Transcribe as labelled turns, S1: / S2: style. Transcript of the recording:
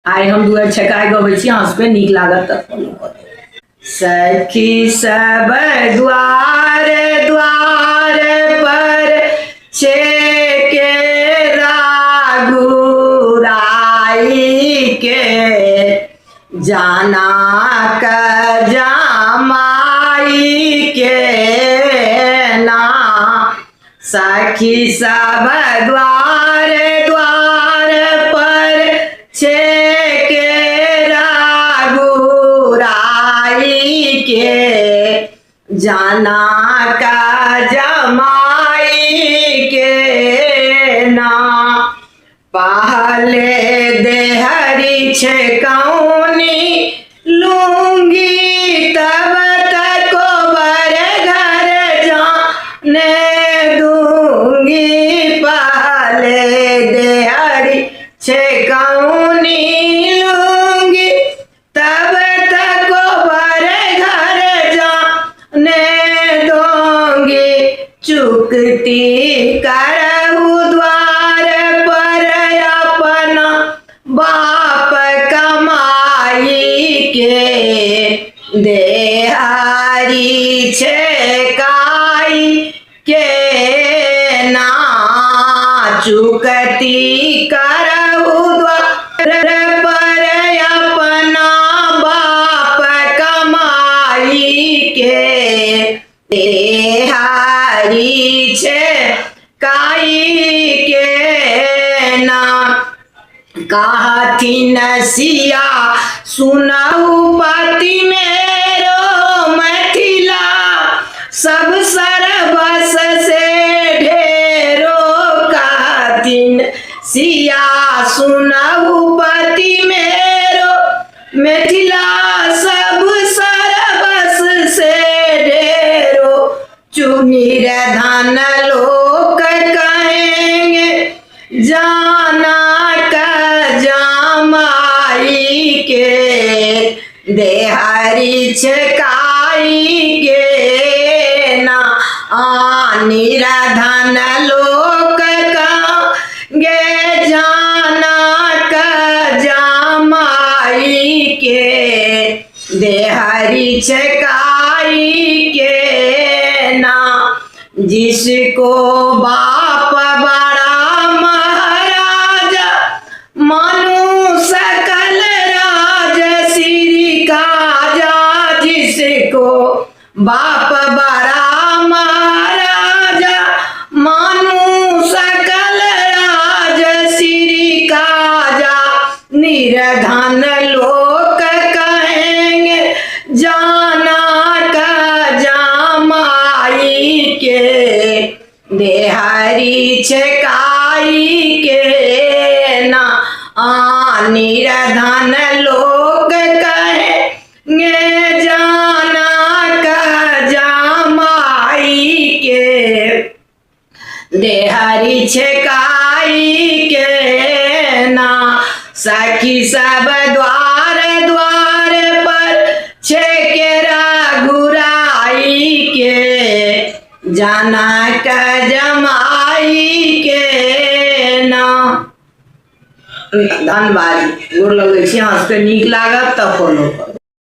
S1: आइ हम दुआर छकाय गबै छी, अहाँ सबके नीक लागत त फॉलो करू। सखी सब द्वार द्वार पर छेके राघुराई के, जाना क जमाई के ना। सखी सब द्वार द्वार पर छेके राघुराई के, जाना का जमाई के ना। पहले देहरी छेकौनी लूंगी, तब तक बर घर जाने दूंगी। पहले देहरी छेकौनी लूंगी, तब तक बर घर जाने दूंगी। चुकती करहु द्वार पर अपना बाप कमाई के, देहरी छेकाई के ना। चुकती करहु द्वार पर अपना बाप कमाई के, देहरी छेकाई के ना। कहथिन सिया सुनहु पति मेरो मैथिला, सब सरबस से ढेरो। कहथिन सिया सुनहु पति मेरो मैथिला, सब सरबस से ढेरो। चुनिर धन लोक कहेंगे, जाना का जमाई के, देहरी छेकाई के ना। निराधन लोक कहेंगे, जाना का जमाई के, देहरी छेकाई के ना। जिसको बाप बड़ा महाराजा, मानो सकल राज श्री काजा। जिसको बाप बड़ा महाराजा, मानो सकल राज श्री काजा। निर्धन लोक कहेंगे, जाना का जमाई के, देहरी छेकाई के ना। निर्धन लोक कहेंगे, जाना का जमाई के, देहरी छेकाई के ना। सखी सब द्वार द्वार पर छेके राघुराई के, जाना का जमाई के ना। धन्यवाद। गोर लगै छी, अहाँ सबके नीक लागत त फॉलो करू।